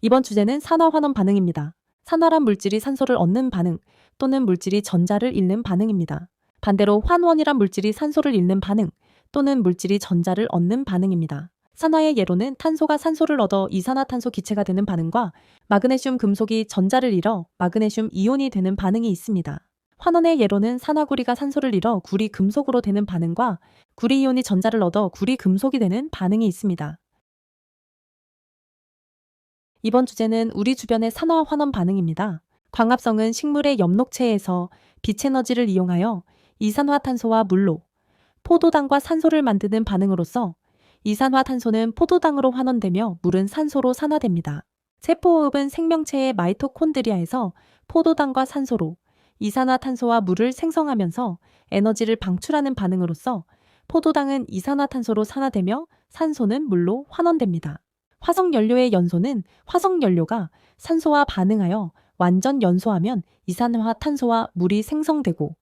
이번 주제는 산화환원 반응입니다. 산화란 물질이 산소를 얻는 반응 또는 물질이 전자를 잃는 반응입니다. 반대로 환원이란 물질이 산소를 잃는 반응 또는 물질이 전자를 얻는 반응입니다. 산화의 예로는 탄소가 산소를 얻어 이산화탄소 기체가 되는 반응과 마그네슘 금속이 전자를 잃어 마그네슘 이온이 되는 반응이 있습니다. 환원의 예로는 산화구리가 산소를 잃어 구리 금속으로 되는 반응과 구리 이온이 전자를 얻어 구리 금속이 되는 반응이 있습니다. 이번 주제는 우리 주변의 산화 환원 반응입니다. 광합성은 식물의 엽록체에서 빛에너지를 이용하여 이산화탄소와 물로 포도당과 산소를 만드는 반응으로서 이산화탄소는 포도당으로 환원되며 물은 산소로 산화됩니다. 세포호흡은 생명체의 마이토콘드리아에서 포도당과 산소로 이산화탄소와 물을 생성하면서 에너지를 방출하는 반응으로서 포도당은 이산화탄소로 산화되며 산소는 물로 환원됩니다. 화석연료의 연소는 화석연료가 산소와 반응하여 완전 연소하면 이산화탄소와 물이 생성되고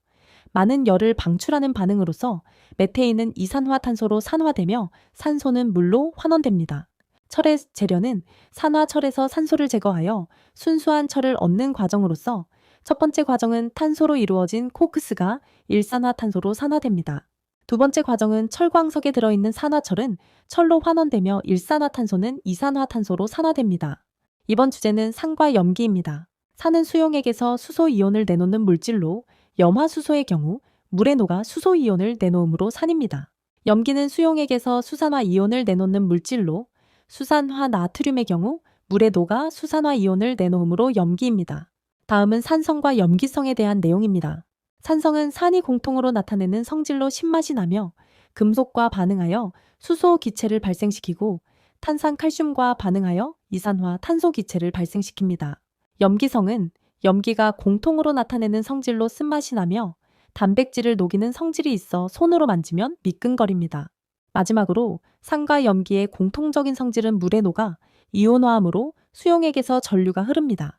많은 열을 방출하는 반응으로서 메테인은 이산화탄소로 산화되며 산소는 물로 환원됩니다. 철의 재련은 산화철에서 산소를 제거하여 순수한 철을 얻는 과정으로서 첫 번째 과정은 탄소로 이루어진 코크스가 일산화탄소로 산화됩니다. 두 번째 과정은 철광석에 들어있는 산화철은 철로 환원되며 일산화탄소는 이산화탄소로 산화됩니다. 이번 주제는 산과 염기입니다. 산은 수용액에서 수소이온을 내놓는 물질로 염화수소의 경우 물에 녹아 수소이온을 내놓으므로 산입니다. 염기는 수용액에서 수산화이온을 내놓는 물질로 수산화 나트륨의 경우 물에 녹아 수산화이온을 내놓으므로 염기입니다. 다음은 산성과 염기성에 대한 내용입니다. 산성은 산이 공통으로 나타내는 성질로 신맛이 나며 금속과 반응하여 수소 기체를 발생시키고 탄산칼슘과 반응하여 이산화 탄소 기체를 발생시킵니다. 염기성은 염기가 공통으로 나타내는 성질로 쓴맛이 나며 단백질을 녹이는 성질이 있어 손으로 만지면 미끈거립니다. 마지막으로 산과 염기의 공통적인 성질은 물에 녹아 이온화하므로 수용액에서 전류가 흐릅니다.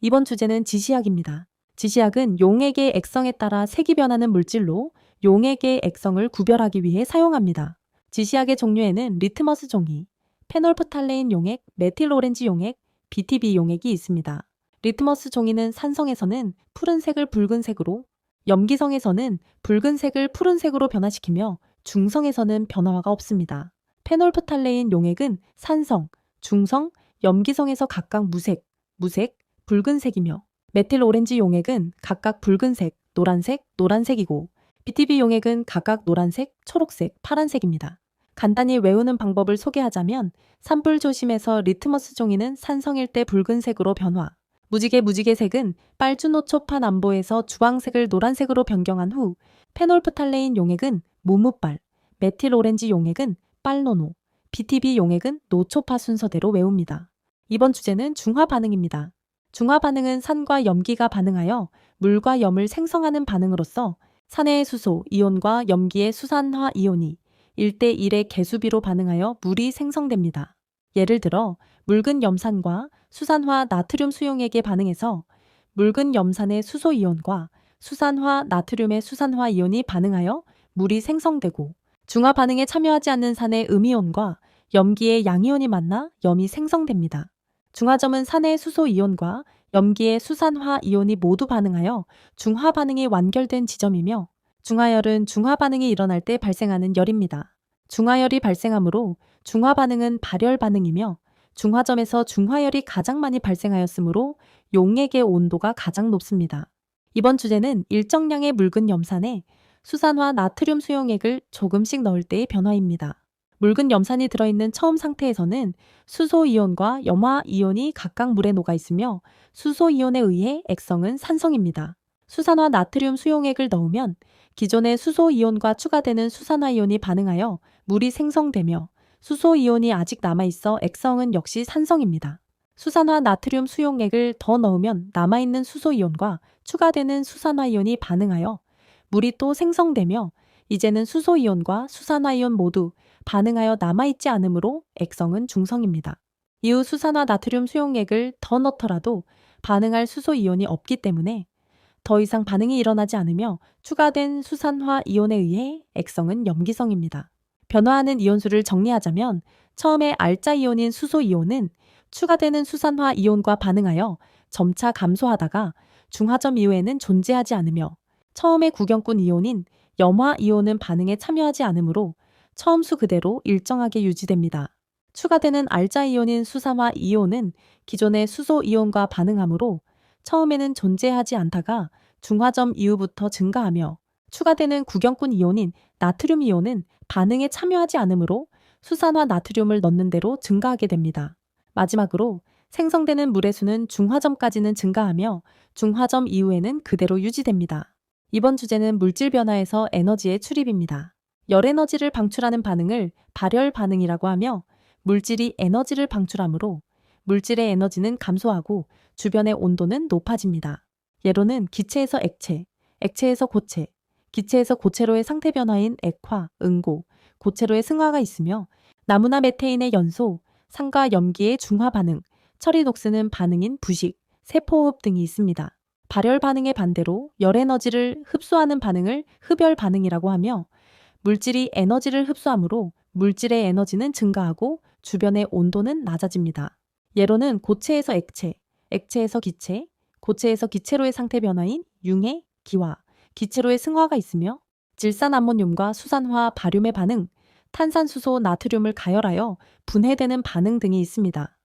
이번 주제는 지시약입니다. 지시약은 용액의 액성에 따라 색이 변하는 물질로 용액의 액성을 구별하기 위해 사용합니다. 지시약의 종류에는 리트머스 종이, 페놀프탈레인 용액, 메틸 오렌지 용액, BTB 용액이 있습니다. 리트머스 종이는 산성에서는 푸른색을 붉은색으로, 염기성에서는 붉은색을 푸른색으로 변화시키며 중성에서는 변화가 없습니다. 페놀프탈레인 용액은 산성, 중성, 염기성에서 각각 무색, 붉은색이며 메틸 오렌지 용액은 각각 붉은색, 노란색, 노란색이고 BTB 용액은 각각 노란색, 초록색, 파란색입니다. 간단히 외우는 방법을 소개하자면 산불조심에서 리트머스 종이는 산성일 때 붉은색으로 변화, 무지개색은 빨주노초판암보에서 주황색을 노란색으로 변경한 후 페놀프탈레인 용액은 무무빨, 메틸 오렌지 용액은 빨노노, BTB 용액은 노초파 순서대로 외웁니다. 이번 주제는 중화 반응입니다. 중화 반응은 산과 염기가 반응하여 물과 염을 생성하는 반응으로서 산의 수소 이온과 염기의 수산화 이온이 1대1의 개수비로 반응하여 물이 생성됩니다. 예를 들어 묽은 염산과 수산화 나트륨 수용액에 반응해서 묽은 염산의 수소 이온과 수산화 나트륨의 수산화 이온이 반응하여 물이 생성되고 중화 반응에 참여하지 않는 산의 음이온과 염기의 양이온이 만나 염이 생성됩니다. 중화점은 산의 수소 이온과 염기의 수산화 이온이 모두 반응하여 중화 반응이 완결된 지점이며 중화열은 중화 반응이 일어날 때 발생하는 열입니다. 중화열이 발생하므로 중화 반응은 발열 반응이며 중화점에서 중화열이 가장 많이 발생하였으므로 용액의 온도가 가장 높습니다. 이번 주제는 일정량의 묽은 염산에 수산화 나트륨 수용액을 조금씩 넣을 때의 변화입니다. 묽은 염산이 들어있는 처음 상태에서는 수소이온과 염화이온이 각각 물에 녹아 있으며 수소이온에 의해 액성은 산성입니다. 수산화 나트륨 수용액을 넣으면 기존의 수소이온과 추가되는 수산화이온이 반응하여 물이 생성되며 수소이온이 아직 남아있어 액성은 역시 산성입니다. 수산화 나트륨 수용액을 더 넣으면 남아있는 수소이온과 추가되는 수산화이온이 반응하여 물이 또 생성되며 이제는 수소이온과 수산화이온 모두 반응하여 남아있지 않으므로 액성은 중성입니다. 이후 수산화 나트륨 수용액을 더 넣더라도 반응할 수소이온이 없기 때문에 더 이상 반응이 일어나지 않으며 추가된 수산화 이온에 의해 액성은 염기성입니다. 변화하는 이온수를 정리하자면 처음에 알짜 이온인 수소 이온은 추가되는 수산화 이온과 반응하여 점차 감소하다가 중화점 이후에는 존재하지 않으며 처음의 구경꾼 이온인 염화 이온은 반응에 참여하지 않으므로 처음 수 그대로 일정하게 유지됩니다. 추가되는 알자 이온인 수산화 이온은 기존의 수소 이온과 반응하므로 처음에는 존재하지 않다가 중화점 이후부터 증가하며 추가되는 구경꾼 이온인 나트륨 이온은 반응에 참여하지 않으므로 수산화 나트륨을 넣는 대로 증가하게 됩니다. 마지막으로 생성되는 물의 수는 중화점까지는 증가하며 중화점 이후에는 그대로 유지됩니다. 이번 주제는 물질 변화에서 에너지의 출입입니다. 열 에너지를 방출하는 반응을 발열 반응이라고 하며 물질이 에너지를 방출하므로 물질의 에너지는 감소하고 주변의 온도는 높아집니다. 예로는 기체에서 액체, 액체에서 고체, 기체에서 고체로의 상태 변화인 액화, 응고, 고체로의 승화가 있으며 나무나 메테인의 연소, 산과 염기의 중화 반응, 철이 녹쓰는 반응인 부식, 세포호흡 등이 있습니다. 발열 반응의 반대로 열 에너지를 흡수하는 반응을 흡열 반응이라고 하며 물질이 에너지를 흡수하므로 물질의 에너지는 증가하고 주변의 온도는 낮아집니다. 예로는 고체에서 액체, 액체에서 기체, 고체에서 기체로의 상태 변화인 융해, 기화, 기체로의 승화가 있으며 질산암모늄과 수산화 바륨의 반응, 탄산수소 나트륨을 가열하여 분해되는 반응 등이 있습니다.